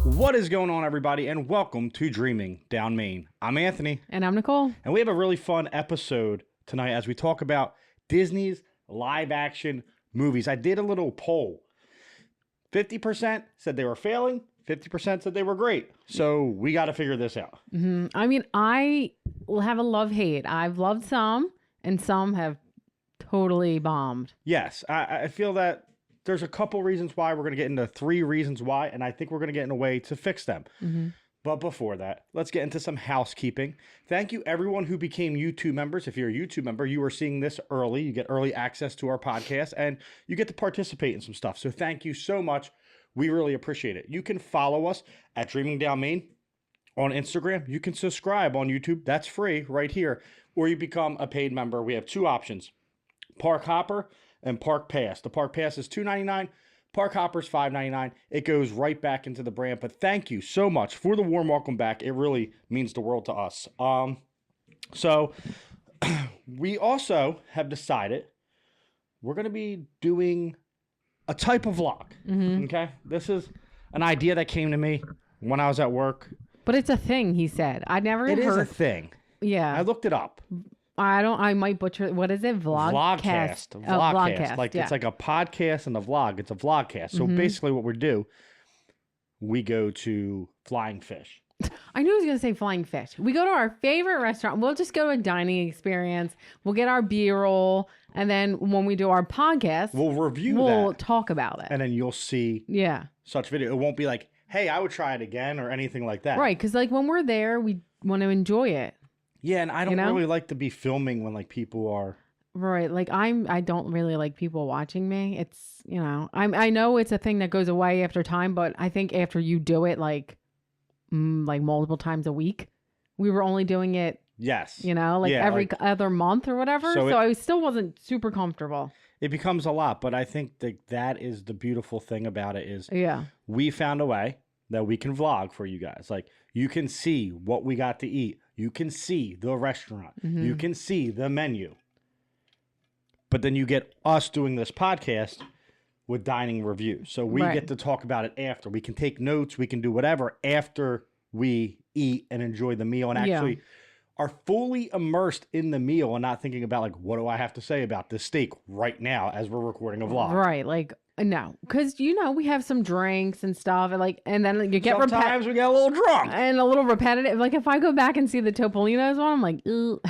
What is going on, everybody, and welcome to Dreaming Down Main. I'm Anthony. And I'm Nicole. And we have a really fun episode tonight as we talk about Disney's live-action movies. I did a little poll. 50% said they were failing. 50% said they were great. So we got to figure this out. Mm-hmm. I mean, I have a love-hate. I've loved some, and some have totally bombed. Yes, I feel that there's a couple reasons why. We're going to get into 3 reasons why, and I think we're going to get in a way to fix them. Mm-hmm. But before that, let's get into some housekeeping. Thank you, everyone who became YouTube members. If you're a YouTube member, you are seeing this early. You get early access to our podcast, and you get to participate in some stuff. So thank you so much. We really appreciate it. You can follow us at Dreaming Down Main on Instagram. You can subscribe on YouTube. That's free right here. Or you become a paid member. We have 2 options, Park Hopper and Park Pass. The Park Pass is $2.99. Park Hopper's $5.99. It goes right back into the brand. But thank you so much for the warm welcome back. It really means the world to us. So we also have decided we're going to be doing a type of vlog. Mm-hmm. Okay? This is an idea that came to me when I was at work. But it's a thing, he said. I never heard. It is a thing. Yeah. I looked it up. I might butcher it. What is it? Vlogcast. Vlogcast. Like, yeah. it's like a podcast and a vlog. It's a vlogcast. So basically what we do, we go to Flying Fish. I knew he was going to say Flying Fish. We go to our favorite restaurant. We'll just go to a dining experience. We'll get our B-roll. And then when we do our podcast, We'll review we'll that. talk about it. And then you'll see Yeah. such video. It won't be like, hey, I would try it again or anything like that. Right. Because like when we're there, we want to enjoy it. Yeah, and I don't You know? really like to be filming when like people are. Right. Like I don't really like people watching me. It's, you know, I know it's a thing that goes away after time, but I think after you do it like multiple times a week, we were only doing it, Yes. you know, like Yeah, every like- other month or whatever. So So I still wasn't super comfortable. It becomes a lot, but I think that is the beautiful thing about it is Yeah. we found a way that we can vlog for you guys. Like you can see what we got to eat. You can see the restaurant. Mm-hmm. You can see the menu. But then you get us doing this podcast with dining reviews. So we Right. get to talk about it after. We can take notes. We can do whatever after we eat and enjoy the meal and Yeah. actually are fully immersed in the meal and not thinking about like, what do I have to say about this steak right now as we're recording a vlog? Right. Like, no. Because, you know, we have some drinks and stuff. And then you get Sometimes we get a little drunk. and a little repetitive. Like if I go back and see the Topolino's one, I'm like, ew.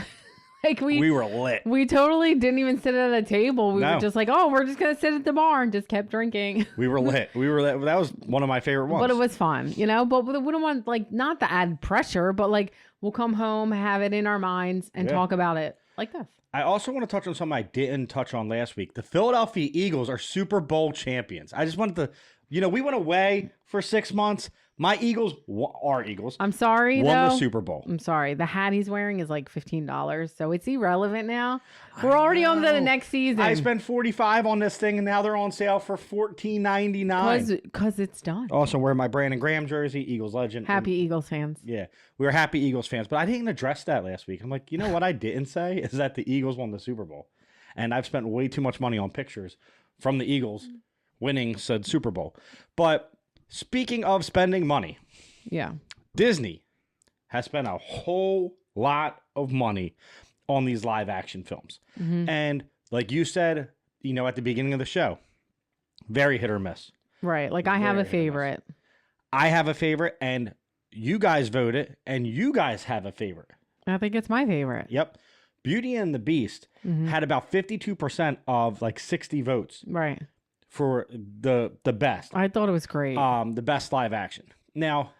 Like We were lit. we totally didn't even sit at a table. We No. were just like, oh, we're just going to sit at the bar and just kept drinking. We were lit. We were lit. That was one of my favorite ones. But it was fun, you know? But we don't want, like, not to add pressure, but, like, we'll come home, have it in our minds, and Yeah. talk about it like this. I also want to touch on something I didn't touch on last week. The Philadelphia Eagles are Super Bowl champions. I just wanted to, we went away for 6 months. My Eagles, our Eagles, I'm sorry, won though. the Super Bowl. I'm sorry. The hat he's wearing is, like, $15, so it's irrelevant now. We're already on to the know. next season. I spent $45 on this thing, and now they're on sale for $14.99. Because it's done. Also, wearing my Brandon Graham jersey, Eagles legend. Happy Eagles fans. Yeah, we were happy Eagles fans, but I didn't address that last week. I'm like, you know what I didn't say is that the Eagles won the Super Bowl. And I've spent way too much money on pictures from the Eagles winning said Super Bowl. But speaking of spending money, Yeah. Disney has spent a whole lot of money on these live action films. Mm-hmm. And like you said, at the beginning of the show, very hit or miss. Right. Like, I have a Very favorite. I have a favorite, and you guys voted, and you guys have a favorite. I think it's my favorite. Yep. Beauty and the Beast had about 52% of like 60 votes Right. for the best. I thought it was great. The best live action. Now,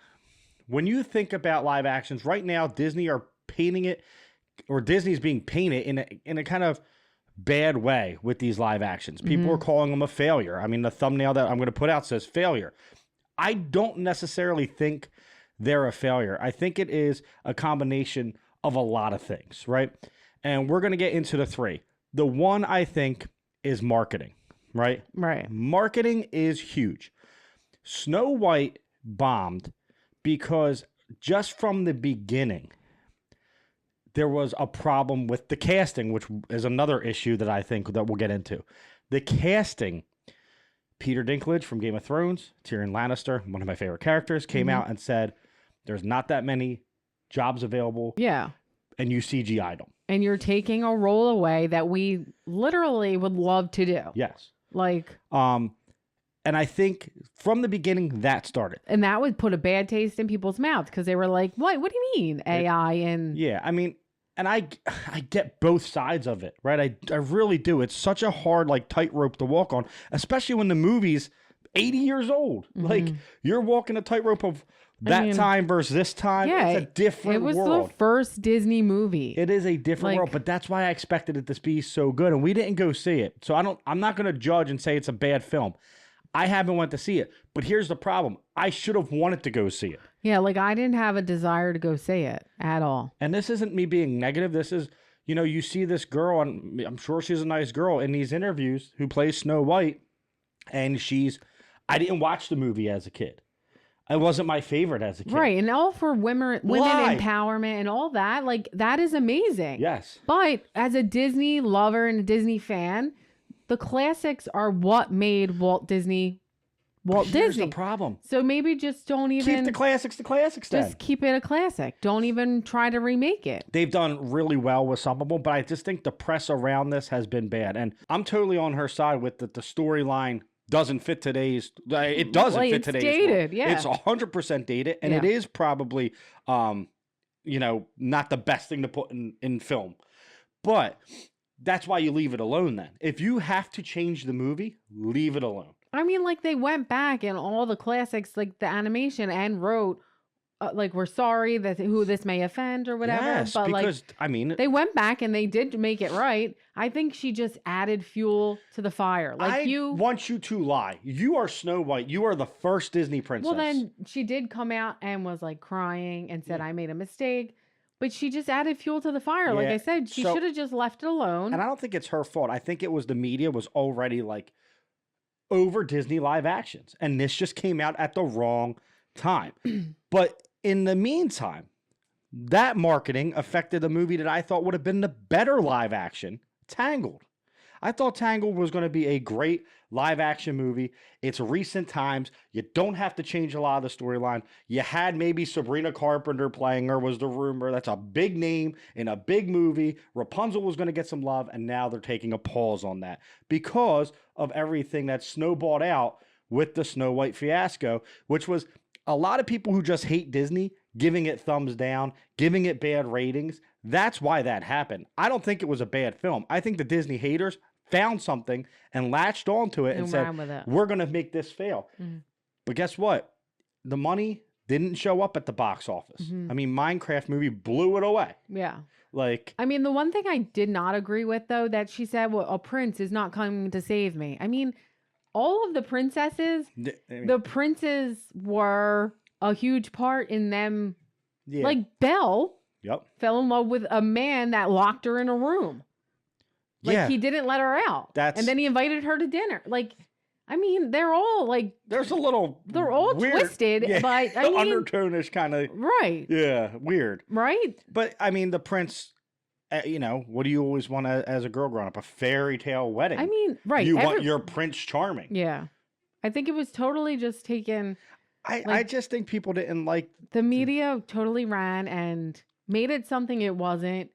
when you think about live actions, right now Disney are painting it, or Disney's being painted in a kind of bad way with these live actions. People are calling them a failure. I mean, the thumbnail that I'm going to put out says failure. I don't necessarily think they're a failure. I think it is a combination of a lot of things, right? And we're going to get into the 3. The one I think is marketing, right? Right. Marketing is huge. Snow White bombed because just from the beginning, there was a problem with the casting, which is another issue that I think that we'll get into. The casting, Peter Dinklage from Game of Thrones, Tyrion Lannister, one of my favorite characters, came out and said, there's not that many jobs available. Yeah. And you CGI'd them. And you're taking a role away that we literally would love to do. Yes. Like, and I think from the beginning that started. And that would put a bad taste in people's mouths because they were like, what do you mean AI? And yeah, I mean, and I get both sides of it, right? I really do. It's such a hard, like, tightrope to walk on, especially when the movie's 80 years old. Like, you're walking a tightrope of that time versus this time. Yeah, it's a different world. It was the first Disney movie. It is a different world, but that's why I expected it to be so good, and we didn't go see it. So I'm not going to judge and say it's a bad film. I haven't went to see it, but here's the problem. I should have wanted to go see it. Yeah, like I didn't have a desire to go see it at all. And this isn't me being negative. This is, you see this girl, and I'm sure she's a nice girl in these interviews who plays Snow White, and I didn't watch the movie as a kid. It wasn't my favorite as a kid. Right, and all for women empowerment and all that. Like, that is amazing. Yes. But as a Disney lover and a Disney fan, the classics are what made Walt Disney Here's the problem. So maybe just don't even keep the classics then. Just keep it a classic. Don't even try to remake it. They've done really well with some of them, but I just think the press around this has been bad. And I'm totally on her side with the storyline doesn't fit today's. It doesn't fit today's. It's dated, world. yeah. It's 100% dated, and it is probably, not the best thing to put in film. But that's why you leave it alone then. If you have to change the movie, leave it alone. I mean, like, they went back and all the classics, like the animation, and wrote, we're sorry that who this may offend or whatever. Yes, but because, they went back and they did make it right. I think she just added fuel to the fire. I want you to lie. You are Snow White. You are the first Disney princess. Well, then she did come out and was like crying and said, I made a mistake. But she just added fuel to the fire. Yeah, like I said, she should have just left it alone. And I don't think it's her fault. I think it was the media was already over Disney live actions. And this just came out at the wrong time. But in the meantime, that marketing affected a movie that I thought would have been the better live action, Tangled. I thought Tangled was going to be a great live action movie. It's recent times. You don't have to change a lot of the storyline. You had maybe Sabrina Carpenter playing her was the rumor. That's a big name in a big movie. Rapunzel was going to get some love, and now they're taking a pause on that because of everything that snowballed out with the Snow White fiasco, which was a lot of people who just hate Disney giving it thumbs down, giving it bad ratings. That's why that happened. I don't think it was a bad film. I think the Disney haters found something and latched onto it and said, we're going to make this fail. But guess what? The money didn't show up at the box office. I mean, Minecraft movie blew it away. Yeah. I mean, the one thing I did not agree with, though, that she said, well, a prince is not coming to save me. I mean, all of the princesses, the princes were a huge part in them. Yeah. Like Belle fell in love with a man that locked her in a room. He didn't let her out. And then he invited her to dinner. I mean, they're all there's a little they're all weird, twisted, but I mean, undertone-ish kind of right. Yeah, weird. Right. But I mean, the prince, what do you always want as a girl growing up? A fairy tale wedding. I mean, right. You want your Prince Charming. Yeah. I think it was totally just taken. I just think people didn't like the media totally ran and made it something it wasn't.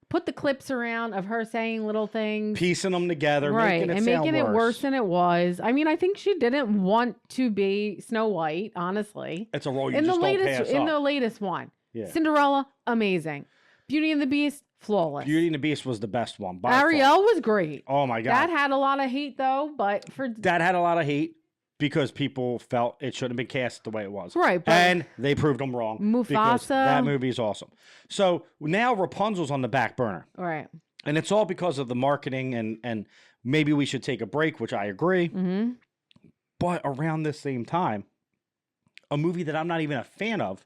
Put the clips around of her saying little things, piecing them together, right, making it worse than it was. I mean, I think she didn't want to be Snow White. Honestly, it's a role you just don't pass up. In the latest one, Cinderella, amazing. Beauty and the Beast, flawless. Beauty and the Beast was the best one. Ariel was great. Oh my god, that had a lot of hate though. But that had a lot of hate. Because people felt it shouldn't have been cast the way it was. Right. And they proved them wrong. Mufasa. That movie's awesome. So now Rapunzel's on the back burner. Right. And it's all because of the marketing and maybe we should take a break, which I agree. Mm-hmm. But around this same time, a movie that I'm not even a fan of,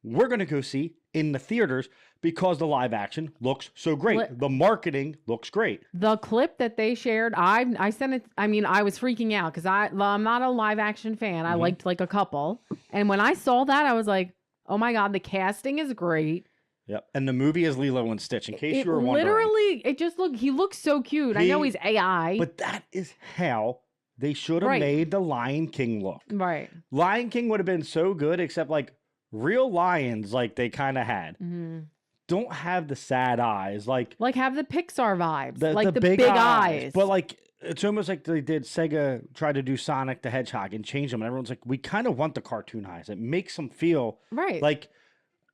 we're going to go see in the theaters because the live action looks so great. The marketing looks great. The clip that they shared, I sent it. I mean, I was freaking out because I'm not a live action fan. I liked a couple. And when I saw that, I was like, oh my God, the casting is great. Yep. And the movie is Lilo and Stitch, in case you were wondering. Literally, he looks so cute. I know he's AI. But that is how they should have Right. made the Lion King look. Right. Lion King would have been so good, except like real lions, like they kind of had, don't have the sad eyes, like have the Pixar vibes, the like the big, big eyes. eyes. But like it's almost like they did. Sega tried to do Sonic the Hedgehog and change them, and everyone's like, we kind of want the cartoon eyes. It makes them feel right. like.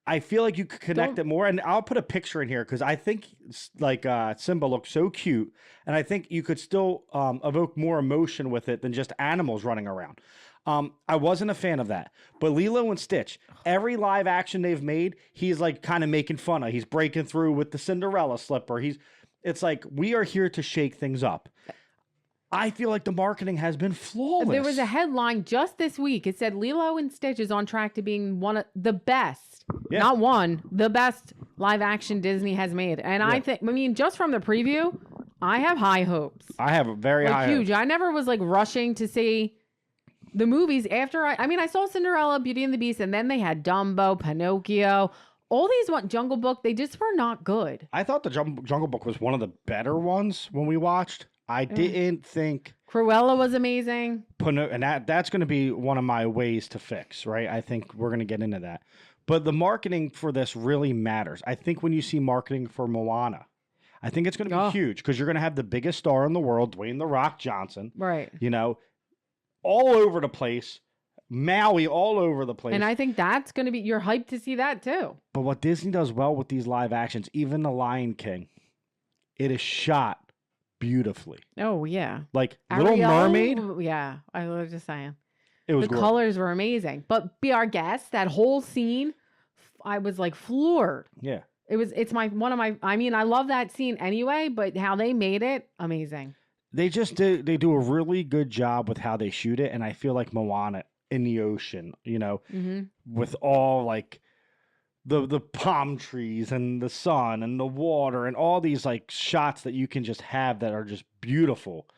I feel like you could connect it more, and I'll put a picture in here because I think like Simba looks so cute, and I think you could still evoke more emotion with it than just animals running around. I wasn't a fan of that, but Lilo and Stitch, every live action they've made, he's like kind of making fun of. He's breaking through with the Cinderella slipper. It's like we are here to shake things up. I feel like the marketing has been flawless. There was a headline just this week. It said Lilo and Stitch is on track to being one of the best, not one, the best live action Disney has made. And I mean, just from the preview, I have high hopes. I have very high huge. hopes. I never was like rushing to see the movies after I mean, I saw Cinderella, Beauty and the Beast, and then they had Dumbo, Pinocchio. All these Jungle Book, they just were not good. I thought the Jungle Book was one of the better ones when we watched. I didn't think Cruella was amazing. And that's going to be one of my ways to fix, right? I think we're going to get into that. But the marketing for this really matters. I think when you see marketing for Moana, I think it's going to be huge because you're going to have the biggest star in the world, Dwayne "The Rock" Johnson. Right. You know, all over the place. Maui all over the place. And I think that's going to be, you're hyped to see that too. But what Disney does well with these live actions, even The Lion King, it is shot beautifully. Oh, yeah. Like Ariel, Little Mermaid. Yeah, I was just saying. It was the colors were amazing. But Be Our Guest, that whole scene, I was like floored. Yeah. It's one of my, I mean, I love that scene anyway, but how they made it, amazing. They do a really good job with how they shoot it. And I feel like Moana in the ocean, you know, with all like the palm trees and the sun and the water and all these like shots that you can just have that are just beautiful.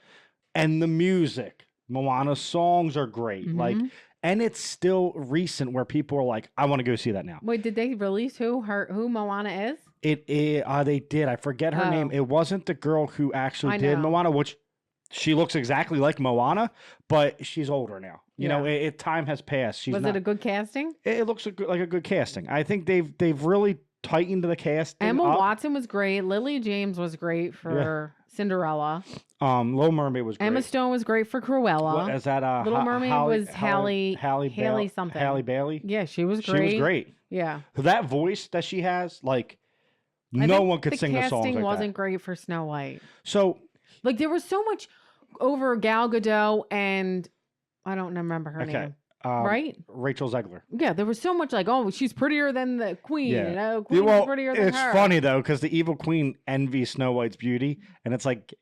And the music, Moana's songs are great. Like, and it's still recent where people are like, I want to go see that now. Wait, did they release who Moana is? They did. I forget her name. It wasn't the girl who actually did Moana, which she looks exactly like Moana, but she's older now. You know, time has passed. Was it a good casting? It looks like a good casting. I think they've really tightened the casting. Emma up. Watson was great. Lily James was great for Cinderella. Little Mermaid was great. Emma Stone was great for Cruella. What is that? Little Mermaid was Halle something. Halle Bailey. Yeah, she was great. She was great. Yeah. That voice that she has, like, no one could sing the songs like that. The casting wasn't great for Snow White. So, like, there was so much over Gal Gadot and I don't remember her name. Right? Rachel Zegler. Yeah, there was so much like, oh, she's prettier than the queen. Yeah. You know, Queen's prettier than her. It's funny, though, because the evil queen envies Snow White's beauty, and it's like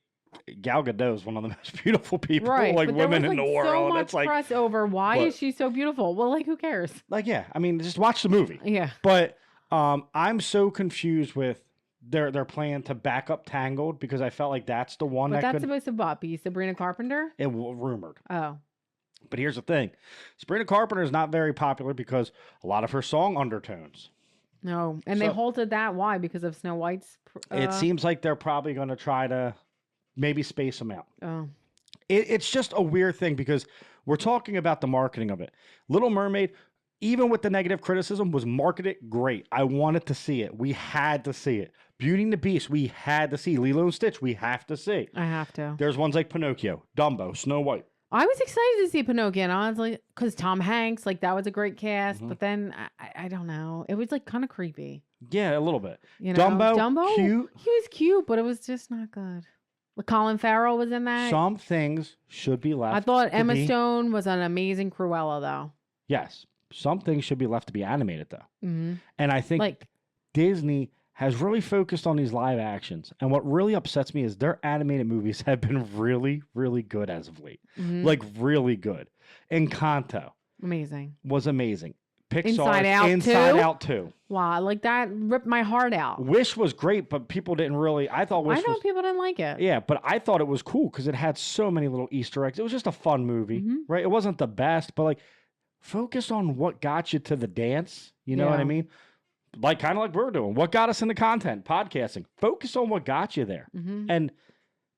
Gal Gadot is one of the most beautiful people, right. like but women there was, in the like, world. So much it's like press over why is she so beautiful? Well, like, who cares? Like, yeah, I mean, just watch the movie. Yeah. But I'm so confused with their plan to back up Tangled because I felt like that's the one but that that's supposed to be Sabrina Carpenter. It rumored. Oh. But here's the thing. Sabrina Carpenter is not very popular because a lot of her song undertones. No. And they halted that. Why? Because of Snow White's... It seems like they're probably going to try to maybe space them out. Oh. It's just a weird thing because we're talking about the marketing of it. Little Mermaid, even with the negative criticism, was marketed great. I wanted to see it. We had to see it. Beauty and the Beast, we had to see. Lilo and Stitch, we have to see. I have to. There's ones like Pinocchio, Dumbo, Snow White. I was excited to see Pinocchio, and I was like, because Tom Hanks, like, that was a great cast. But then, I don't know. It was, like, kind of creepy. Yeah, a little bit. You know? Dumbo, cute. He was cute, but it was just not good. Like, Colin Farrell was in that. Some things should be left. I thought Emma Stone was an amazing Cruella, though. Yes. Some things should be left to be animated, though. Mm-hmm. And I think Disney has really focused on these live actions. And what really upsets me is their animated movies have been really, really good as of late. Mm-hmm. Like, really good. Encanto. Amazing. Was amazing. Pixar's Inside Out 2. Wow, like that ripped my heart out. Wish was great, but people didn't really... I thought Wish was... people didn't like it. Yeah, but I thought it was cool because it had so many little Easter eggs. It was just a fun movie, right? It wasn't the best, but like, focus on what got you to the dance. You know what I mean? Like, kind of like we're doing. What got us into content, podcasting. Focus on what got you there. And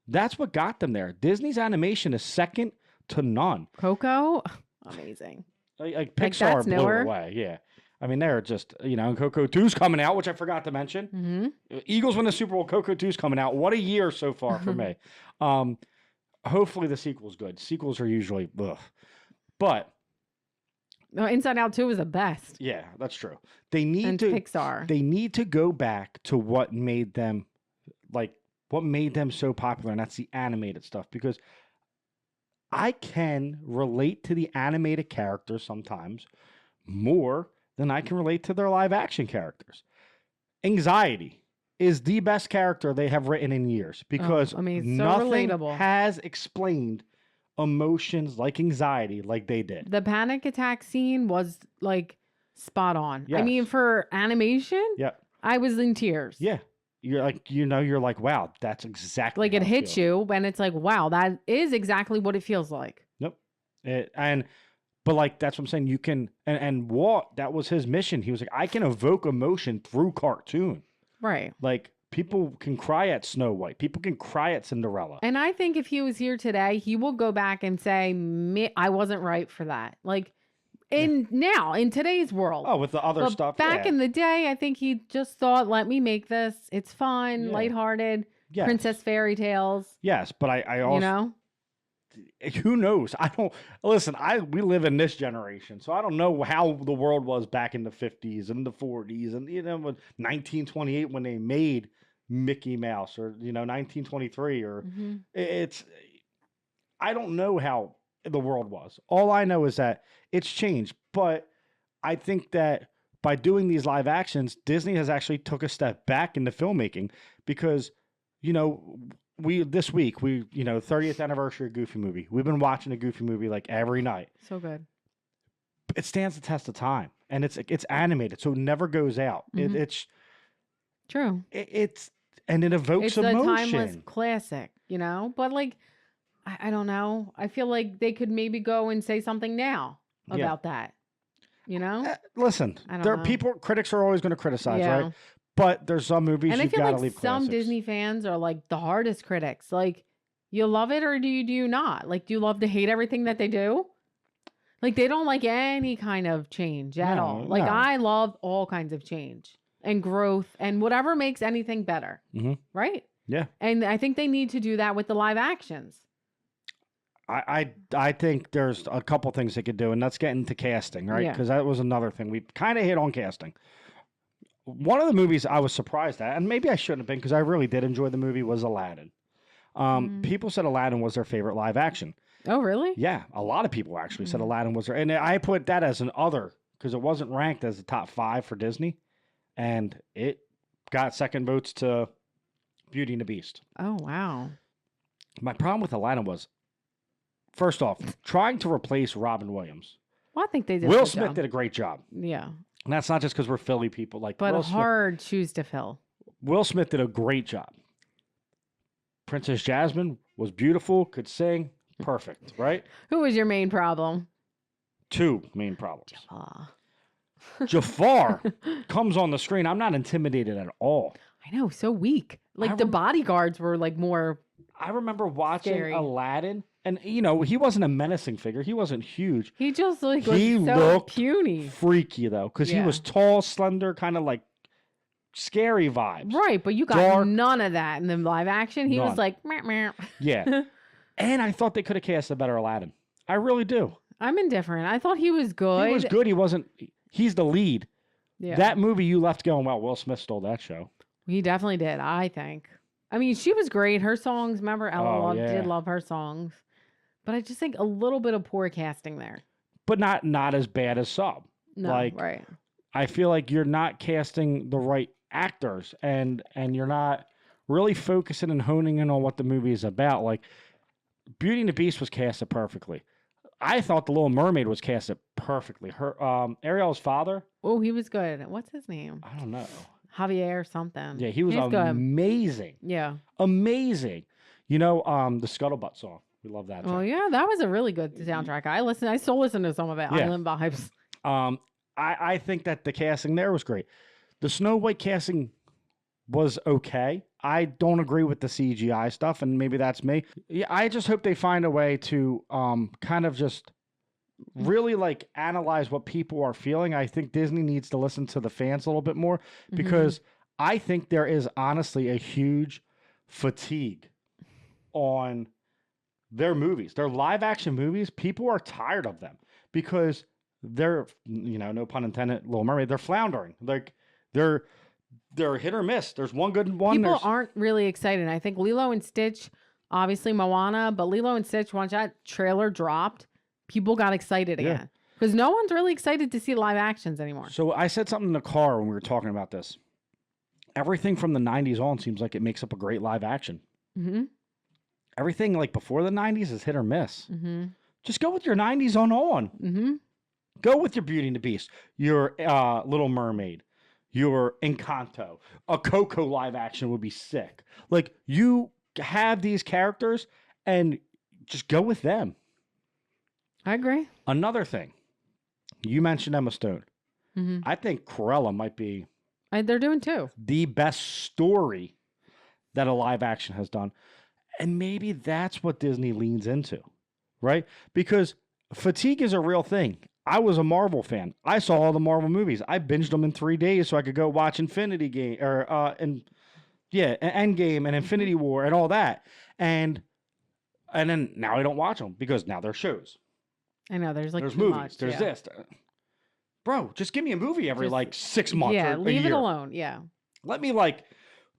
that's what got them there. Disney's animation is second to none. Coco, amazing. Like Like, Pixar that's blew newer. it away. Yeah. I mean, they're just, and Coco 2's coming out, which I forgot to mention. Mm-hmm. Eagles win the Super Bowl. Coco 2's coming out. What a year so far for me. Hopefully the sequel's good. Sequels are usually, ugh. But No, Inside Out 2 was the best. yeah, that's true. They need And to Pixar. They need to go back to what made them so popular, and that's the animated stuff. Because I can relate to the animated characters sometimes more than I can relate to their live action characters. Anxiety is the best character they have written in years because so nothing relatable. has explained emotions like anxiety like they did. The panic attack scene was like spot on. I Yes. mean, for animation, Yeah. I was in tears. Yeah. You're like, wow, that's exactly Like, it how hits feels. you when it's like, wow, that is exactly what it feels like. Nope. But like, that's what I'm saying. You can, and Walt, that was his mission. He was like, I can evoke emotion through cartoon. Right. Like, people can cry at Snow White. People can cry at Cinderella. And I think if he was here today, he will go back and say, I wasn't right for that. Like, in today's world. Oh, with the other But stuff. back in the day, I think he just thought, let me make this. It's fun, Yeah. lighthearted, Yes. princess fairy tales. Yes, but I also, You know? who knows? I don't listen. We live in this generation, so I don't know how the world was back in the 50s and the 40s, and 1928 when they made Mickey Mouse, or 1923, or Mhm. it's. I don't know how the world was. All I know is that it's changed, but I think that by doing these live actions, Disney has actually took a step back into filmmaking because, this week, 30th anniversary of Goofy movie. We've been watching a Goofy movie like every night. So good. It stands the test of time, and it's animated, so it never goes out. Mhm. It's True. and it evokes It's a emotion. timeless classic, But like, I don't know. I feel like they could maybe go and say something now Yeah. about that. Listen, I don't know. critics are always going to criticize, Yeah. right? But there's some movies And I you've feel got to like leave some classics. Disney fans are like the hardest critics. Like, you love it or do you not? Like, do you love to hate everything that they do? Like, they don't like any kind of change at No, all. Like, no. I love all kinds of change and growth and whatever makes anything better. Mhm. Right? Yeah. And I think they need to do that with the live actions. I think there's a couple things they could do, and let's get into casting, right? Yeah. Because that was another thing. We kind of hit on casting. One of the movies I was surprised at, and maybe I shouldn't have been because I really did enjoy the movie, was Aladdin. People said Aladdin was their favorite live action. Oh, really? Yeah, a lot of people actually said Aladdin was their, and I put that as an other because it wasn't ranked as the top 5 for Disney, and it got second votes to Beauty and the Beast. Oh, wow. My problem with Aladdin was, first off, trying to replace Robin Williams. Well, I think they did. Will a good Smith job. did a great job. Yeah. And that's not just because we're Philly people. Like, But Will Smith, hard shoes to fill. Will Smith did a great job. Princess Jasmine was beautiful, could sing, perfect, right? Who was your main problem? 2 main problems. Aw. Jafar comes on the screen. I'm not intimidated at all. I know, so weak. Like, I the rem- bodyguards were like more. I remember watching Scary. Aladdin, and he wasn't a menacing figure. He wasn't huge. He just like was He so looked puny. Freaky though, because he Yeah. was tall, slender, kind of like scary vibes. Right, but you got Dark. none of that in the live action. He None. was like, meh, meh. Yeah. And I thought they could have cast a better Aladdin. I really do. I'm indifferent. I thought he was good. He was good. He wasn't. He's the lead. Yeah. That movie you left going, well, Will Smith stole that show. He definitely did, I think. I mean, she was great. Her songs, remember, Ella yeah. did love her songs. But I just think a little bit of poor casting there. But not as bad as some. No, Like, right. I feel like you're not casting the right actors, and you're not really focusing and honing in on what the movie is about. Like, Beauty and the Beast was casted perfectly. I thought the Little Mermaid was casted perfectly. Her Ariel's father, Oh, he was good. What's his name? I don't know. Javier something. Yeah, he was He's good. amazing. Yeah. Amazing. The Scuttlebutt song. We love that. Oh too. yeah, that was a really good soundtrack. I still listen to some of it. Yeah. Island Vibes. I think that the casting there was great. The Snow White casting was okay. I don't agree with the CGI stuff, and maybe that's me. Yeah, I just hope they find a way to kind of just really like analyze what people are feeling. I think Disney needs to listen to the fans a little bit more because I think there is honestly a huge fatigue on their movies. Their live action movies, people are tired of them because they're, no pun intended, Little Mermaid, they're floundering. Like they're hit or miss. There's one good one. People aren't really excited. I think Lilo and Stitch, obviously Moana, but Lilo and Stitch, once that trailer dropped, people got excited again. Because no one's really excited to see live actions anymore. So I said something in the car when we were talking about this. Everything from the 90s on seems like it makes up a great live action. Mm-hmm. Everything like before the 90s is hit or miss. Mm-hmm. Just go with your 90s on. Mm-hmm. Go with your Beauty and the Beast, your Little Mermaid, your Encanto. A Coco live action would be sick. Like, you have these characters and just go with them. I agree. Another thing, you mentioned Emma Stone. Mm-hmm. I think Cruella might be They're doing too. the best story that a live action has done. And maybe that's what Disney leans into, right? Because fatigue is a real thing. I was a Marvel fan. I saw all the Marvel movies. I binged them in 3 days so I could go watch Infinity Game Endgame and Infinity War and all that. And then now I don't watch them because now they're shows. I know there's There's too movies. much, There's this. Bro, just give me a movie every like 6 months or a leave year. it alone. Yeah. Let me like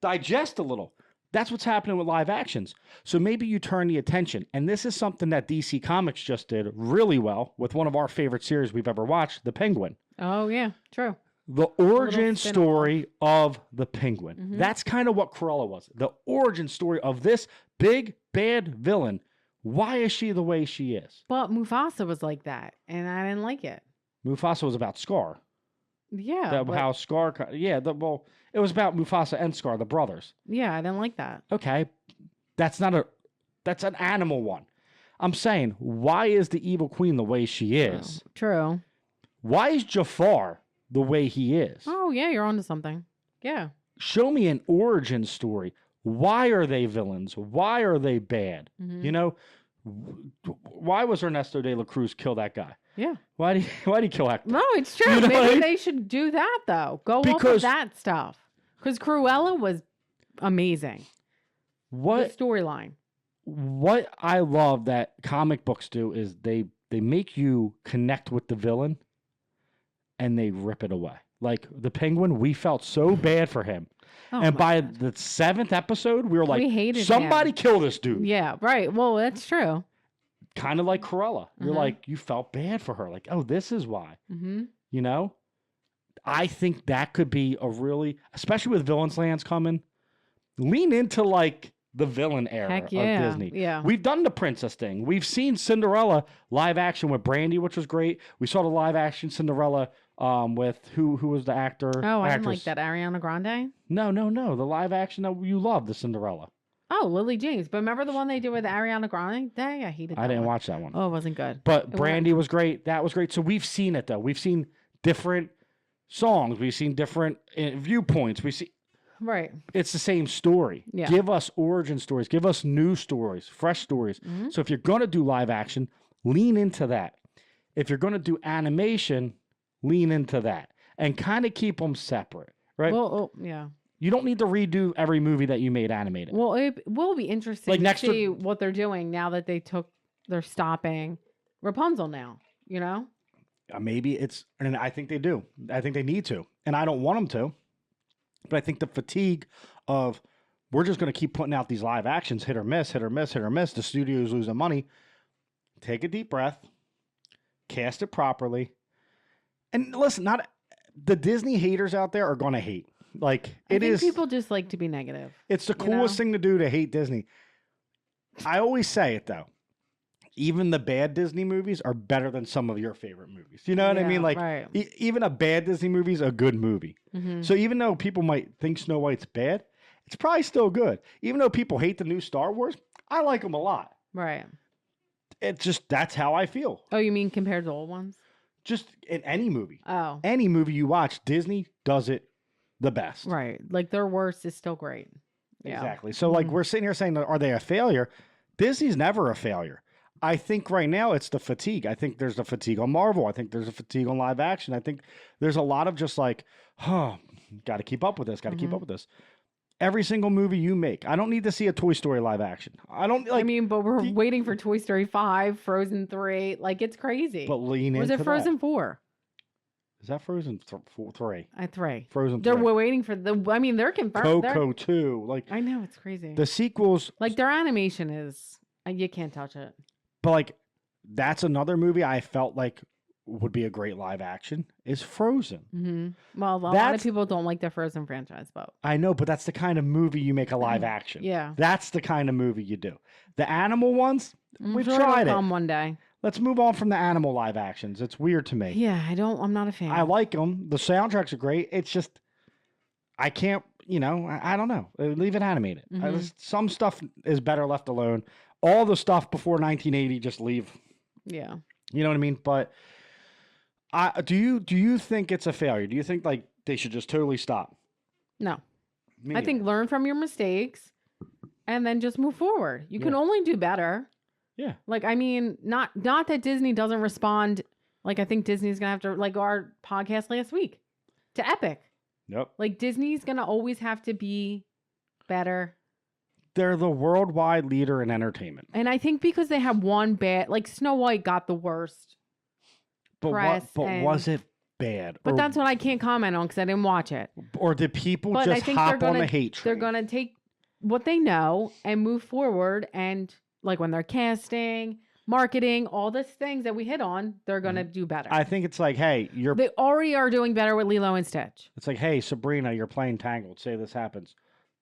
digest a little. That's what's happening with live actions. So maybe you turn the attention. And this is something that DC Comics just did really well with one of our favorite series we've ever watched, The Penguin. Oh, yeah. True. The origin story of the Penguin. Mm-hmm. That's kind of what Cruella was. The origin story of this big, bad villain. Why is she the way she is? But Mufasa was like that, and I didn't like it. Mufasa was about Scar. Yeah. How Scar... it was about Mufasa and Scar, the brothers. Yeah, I didn't like that. Okay. That's an animal one. I'm saying, why is the evil queen the way she is? True. Why is Jafar the way he is? Oh, yeah, you're onto something. Yeah. Show me an origin story. Why are they villains? Why are they bad? Mm-hmm. Why was Ernesto de la Cruz kill that guy? Yeah. Why'd he kill Hector? No, it's true. Maybe they should do that, though. Go off of that stuff. Because Cruella was amazing. The storyline. What I love that comic books do is they make you connect with the villain and they rip it away. Like the Penguin, we felt so bad for him. Oh, and by the 7th episode, we were like, somebody kill this dude. Yeah, right. Well, that's true. Kind of like Cruella. You're like, you felt bad for her. Like, oh, this is why. Mm-hmm. I think that could be a really, especially with Villains Lands coming, lean into like the villain era of Disney. Yeah. We've done the princess thing. We've seen Cinderella live action with Brandy, which was great. We saw the live action Cinderella with who was the actor? Oh, I didn't like that. Ariana Grande? No. The live action that you love, the Cinderella. Oh, Lily James. But remember the one they did with Ariana Grande? I hated that I didn't one. watch that one. Oh, it wasn't good. But Brandy was great. That was great. So we've seen it, though. We've seen different songs. We've seen different viewpoints. We see... Right. It's the same story. Yeah. Give us origin stories. Give us new stories, fresh stories. Mm-hmm. So if you're going to do live action, lean into that. If you're going to do animation, lean into that. And kind of keep them separate, right? Well, yeah. You don't need to redo every movie that you made animated. Well, it will be interesting to see what they're doing now that they're stopping Rapunzel now, Maybe and I think they do. I think they need to. And I don't want them to. But I think the fatigue of we're just going to keep putting out these live actions, hit or miss, hit or miss, hit or miss. The studio's losing money. Take a deep breath. Cast it properly. And listen, not the Disney haters out there are going to hate. Like I think people just like to be negative. It's the coolest thing to do to hate Disney. I always say it though. Even the bad Disney movies are better than some of your favorite movies. You know what I mean? Like right. Even a bad Disney movie is a good movie. Mm-hmm. So even though people might think Snow White's bad, it's probably still good. Even though people hate the new Star Wars, I like them a lot. Right. It's just, that's how I feel. Oh, you mean compared to old ones? Just in any movie. Oh. Any movie you watch, Disney does it the best. Right. Like their worst is still great. Yeah. Exactly. So like we're sitting here saying, are they a failure? Disney's never a failure. I think right now it's the fatigue. I think there's the fatigue on Marvel. I think there's a fatigue on live action. I think there's a lot of just like, got to keep up with this. Got to keep up with this. Every single movie you make, I don't need to see a Toy Story live action. I don't like. I mean, but we're waiting for Toy Story 5, Frozen 3. Like, it's crazy. But lean Was into it Frozen that. 4? Is that Frozen 3? 3. Frozen 3. We're waiting for the. I mean, they're confirmed. Coco 2. Like I know, it's crazy. the sequels. Like, their animation is. You can't touch it. But like, that's another movie I felt like would be a great live action is Frozen. Mm-hmm. Well, a lot of people don't like the Frozen franchise, but I know, but that's the kind of movie you make a live action. Yeah, that's the kind of movie you do. The animal ones, we've sure tried it'll it. come one day. Let's move on from the animal live actions. It's weird to me. Yeah, I'm not a fan. I like them. The soundtracks are great. It's just, I can't, I don't know. Leave it animated. Some stuff is better left alone. All the stuff before 1980, just leave. Yeah. You know what I mean? But do you think it's a failure? Do you think like they should just totally stop? No. Me I think learn from your mistakes and then just move forward. You can only do better. Yeah. Like, I mean, not that Disney doesn't respond. Like, I think Disney's going to have to, like our podcast last week, to Epic. Yep. Like, Disney's going to always have to be better. They're the worldwide leader in entertainment. And I think because they have one bad, like Snow White got the worst press. But was it bad? But that's what I can't comment on because I didn't watch it. Or did people But just hop on the hate train? They're going to take what they know and move forward. And like when they're casting, marketing, all these things that we hit on, they're going to do better. I think it's like, hey, they already are doing better with Lilo and Stitch. It's like, hey, Sabrina, you're playing Tangled. Say this happens.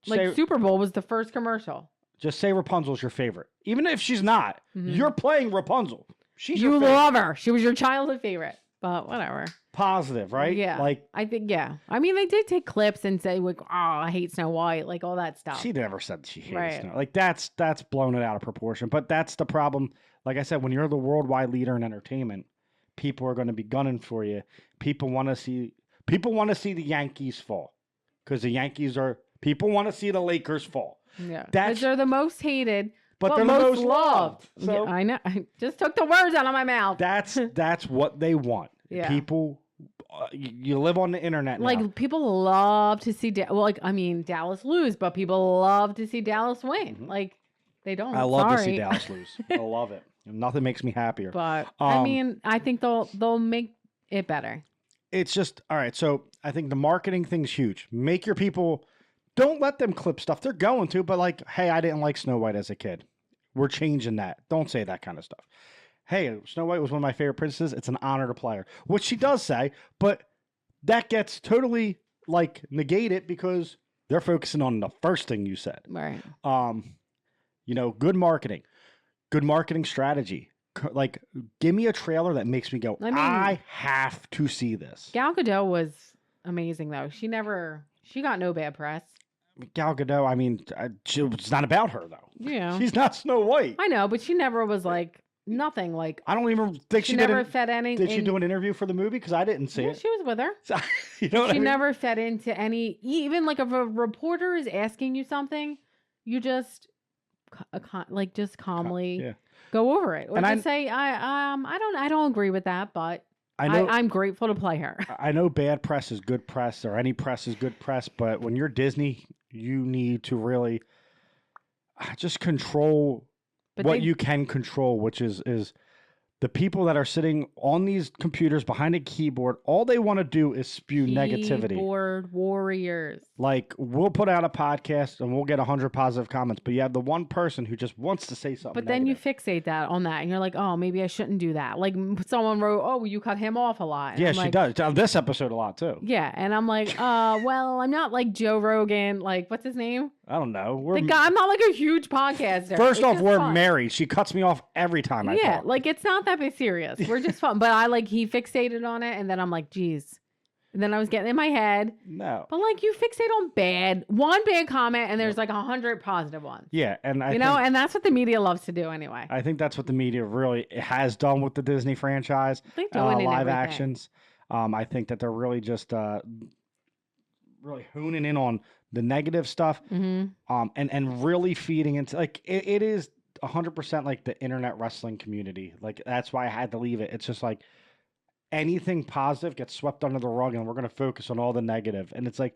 Like Super Bowl was the first commercial. Just say Rapunzel's your favorite. Even if she's not, you're playing Rapunzel. You love her. She was your childhood favorite. But whatever. Positive, right? Yeah. Like, I think, yeah. I mean, they did take clips and say, like, oh, I hate Snow White, like all that stuff. She never said she hated Snow. Like, that's blown it out of proportion. But that's the problem. Like I said, when you're the worldwide leader in entertainment, people are going to be gunning for you. People want to see the Yankees fall. Because the Yankees are... People want to see the Lakers fall. Yeah. They're the most hated, but they're the most loved. So yeah, I know. I just took the words out of my mouth. That's what they want. Yeah. People, you live on the internet now. Like, people love to see, Dallas lose, but people love to see Dallas win. Mm-hmm. Like, they don't. I love to see Dallas lose. I love it. Nothing makes me happier. But, I think they'll make it better. It's just, all right, so I think the marketing thing's huge. Make your people... Don't let them clip stuff. They're going to, but like, hey, I didn't like Snow White as a kid. We're changing that. Don't say that kind of stuff. Hey, Snow White was one of my favorite princesses. It's an honor to play her, which she does say, but that gets totally like negated because they're focusing on the first thing you said. Right. Good marketing strategy. Like, give me a trailer that makes me go, I have to see this. Gal Gadot was amazing though. She got no bad press. Gal Gadot, it's not about her, though. Yeah. She's not Snow White. I know, but she never was like, nothing like... I don't even think she never fed any... Did she do an interview for the movie? Because I didn't see it. She was with her. You know what I mean? She never fed into any... Even like if a reporter is asking you something, you just calmly go over it. Or just say, I don't agree with that, but... I'm grateful to play her. I know bad press is good press, or any press is good press, but when you're Disney, you need to really just control you can control, which is the people that are sitting on these computers behind a keyboard. All they want to do is spew negativity. Keyboard warriors. Like, we'll put out a podcast and we'll get 100 positive comments, but you have the one person who just wants to say something. But then you fixate that on that, and you're like, oh, maybe I shouldn't do that. Like, someone wrote, oh, you cut him off a lot. And yeah, she does. On this episode a lot too. Yeah, and I'm like, well, I'm not like Joe Rogan. Like, what's his name? I don't know. I'm not like a huge podcaster. First off, we're married. She cuts me off every time I talk. Like, it's not that big serious. We're just fun. But he fixated on it, and then I'm like, geez. And then I was getting in my head. No. But like, you fixate on one bad comment, and there's like 100 positive ones. Yeah, and and that's what the media loves to do anyway. I think that's what the media really has done with the Disney franchise. They're doing live actions. I think that they're really just really honing in on the negative stuff, Mm-hmm. and really feeding into like it is 100% like the internet wrestling community. Like that's why I had to leave it. It's just like anything positive gets swept under the rug, and we're gonna focus on all the negative. And it's like,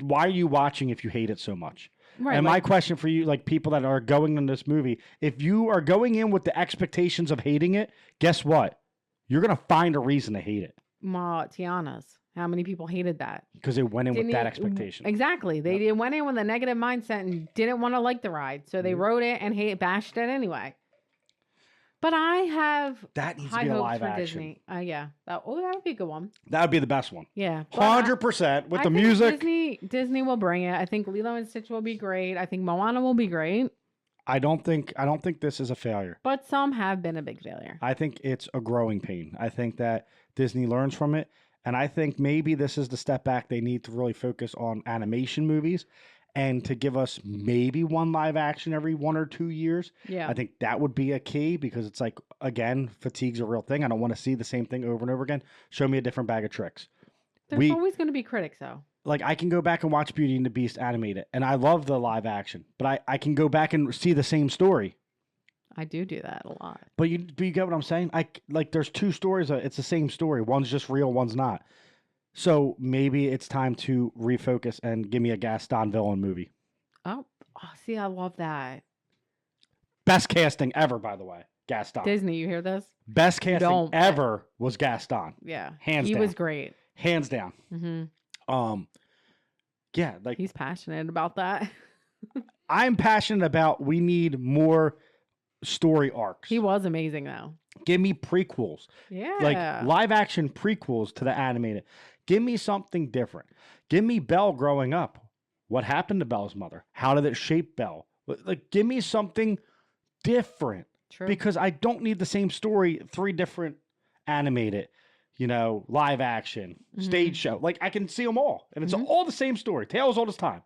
why are you watching if you hate it so much? Right. And my Like, question for you, like people that are going in this movie, if you are going in with the expectations of hating it, guess what? You're gonna find a reason to hate it Tiana's. How many people hated that? because they went in with that Didn't expectation. exactly. They Yep. did went in with a negative mindset and didn't want to like the ride, so they Mhm. wrote it and bashed it anyway. But I have That needs to high be a hopes live for action. Disney. Yeah. That would be a good one. That would be the best one. Yeah. But I- 100% with I the think music. Disney will bring it. I think Lilo and Stitch will be great. I think Moana will be great. I don't think this is a failure. But some have been a big failure. I think it's a growing pain. I think that Disney learns from it, and I think maybe this is the step back they need to really focus on animation movies and to give us maybe one live action every 1 or 2 years. Yeah. I think that would be a key because it's like, again, fatigue's a real thing. I don't want to see the same thing over and over again. Show me a different bag of tricks. There's always going to be critics, though. Like, I can go back and watch Beauty and the Beast animated, and I love the live action, but I can go back and see the same story. I do that a lot. But you get what I'm saying? Like there's two stories. It's the same story. One's just real, one's not. So maybe it's time to refocus and give me a Gaston villain movie. Oh, see, I love that. Best casting ever, by the way. Gaston. Disney, you hear this? Best casting Don't- ever was Gaston. Yeah. Hands he down. was great. Hands down. Mm-hmm. Yeah, like He's passionate about that. I'm passionate about we need more story arcs. He was amazing, though. Give me prequels. Yeah. Like live action prequels to the animated. Give me something different. Give me Belle growing up. What happened to Belle's mother? How did it shape Belle? Like, give me something different. True. Because I don't need the same story, 3 different animated, live action, stage show. Like, I can see them all. And it's all the same story. Tales all this time.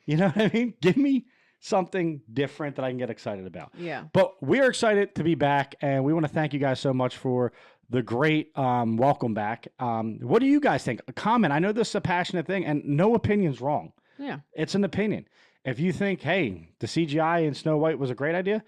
You know what I mean? Give me something different that I can get excited about. Yeah. But we're excited to be back, and we want to thank you guys so much for the great welcome back. What do you guys think? Comment. I know this is a passionate thing, and no opinion's wrong. Yeah. It's an opinion. If you think, hey, the CGI in Snow White was a great idea,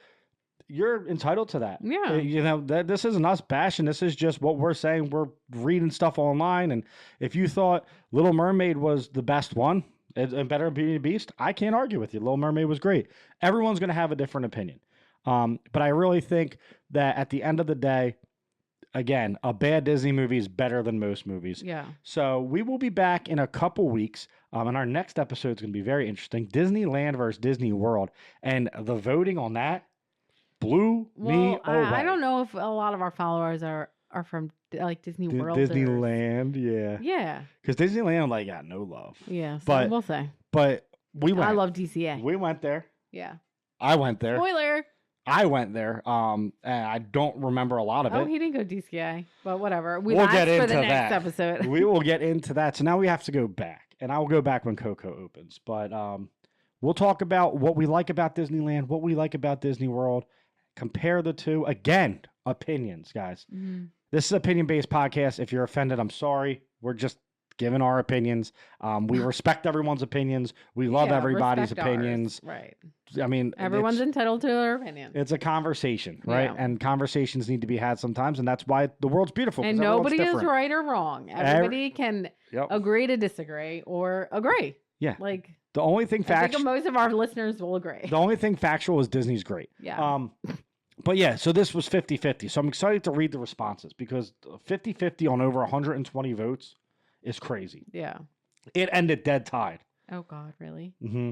you're entitled to that. Yeah. This isn't us bashing. This is just what we're saying. We're reading stuff online, and if you thought Little Mermaid was the best one, and better than Beauty and the Beast, I can't argue with you. Little Mermaid was great. Everyone's going to have a different opinion. But I really think that at the end of the day, again, a bad Disney movie is better than most movies. Yeah. So we will be back in a couple weeks. And our next episode is going to be very interesting. Disneyland versus Disney World. And the voting on that blew me away. I don't know if a lot of our followers are from like Disney World. Disneyland, yeah. Yeah. Because Disneyland, like, got no love. Yeah. So But- we'll say. But we went. I love DCA. We went there. Yeah. I went there. Spoiler. I went there. And I don't remember a lot of Oh, it. he didn't go DCA, but whatever. We'll That's get for into the next that. episode. We will get into that. So now we have to go back, and I will go back when Coco opens. But we'll talk about what we like about Disneyland, what we like about Disney World, compare the two. Again, opinions, guys. Mhm. This is an opinion-based podcast. If you're offended, I'm sorry. We're just giving our opinions. We respect everyone's opinions. We love Yeah, everybody's respect ours. opinions. Right. I mean, Everyone's entitled to their opinion. it's a conversation, right? Yeah. And conversations need to be had sometimes, and that's why the world's beautiful. 'cause And everyone's nobody is different. right or wrong. Everybody can Yep. agree to disagree or agree. Yeah. Like, The only thing I think factual. most of our listeners will agree. The only thing factual is Disney's great. Yeah. But yeah, so this was 50-50. So I'm excited to read the responses because 50-50 on over 120 votes is crazy. Yeah. It ended dead tied. Oh, God, really? Mm-hmm.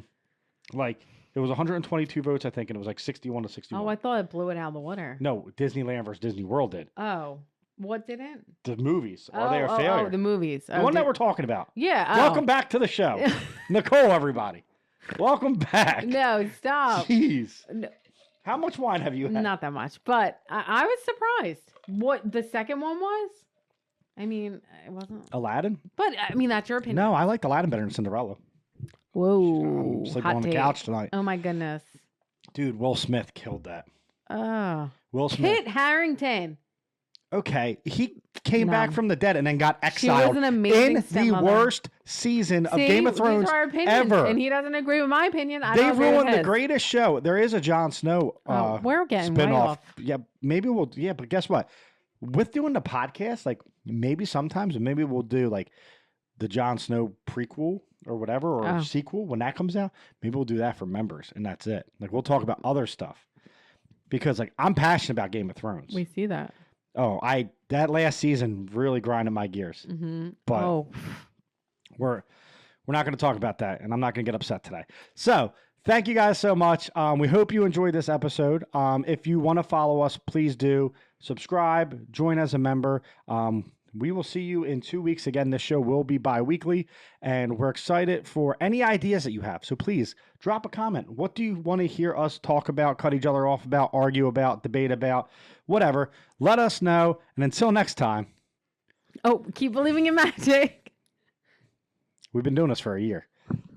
Like, it was 122 votes, I think, and it was like 61 to 61. Oh, I thought it blew it out of the water. No, Disneyland versus Disney World did. Oh, what didn't? The movies. Are they a failure? Oh, the movies. The one that we're talking about. Yeah. Welcome back to the show. Nicole, everybody. Welcome back. No, stop. Jeez. No. How much wine have you had? Not that much, but I was surprised. What the second one was? I mean, it wasn't. Aladdin? But I mean, that's your opinion. No, I liked Aladdin better than Cinderella. Whoa. I'm sleeping hot on the take. couch tonight. Oh my goodness. Dude, Will Smith killed that. Oh. Will Smith. Kit Harrington. Okay, he came No. back from the dead and then got She was exiled an amazing in the stepmother. worst season of See, Game of Thrones these are our opinions, ever. and he doesn't agree with my opinion. I They don't agree with ruined the his. greatest show. There is a Jon Snow We're getting way spinoff. off. Yeah, maybe we'll. Yeah, but guess what? With doing the podcast, like maybe sometimes, maybe we'll do like the Jon Snow prequel or whatever or sequel when that comes out. Maybe we'll do that for members, and that's it. Like we'll talk about other stuff because like I'm passionate about Game of Thrones. We see that. Oh, that last season really grinded my gears. Mm-hmm. But we're not going to talk about that, and I'm not going to get upset today. So thank you guys so much. We hope you enjoyed this episode. If you want to follow us, please do subscribe, join as a member. We will see you in 2 weeks. Again, this show will be bi-weekly, and we're excited for any ideas that you have. So please drop a comment. What do you want to hear us talk about, cut each other off about, argue about, debate about, whatever? Let us know. And until next time. Oh, keep believing in magic. We've been doing this for a year.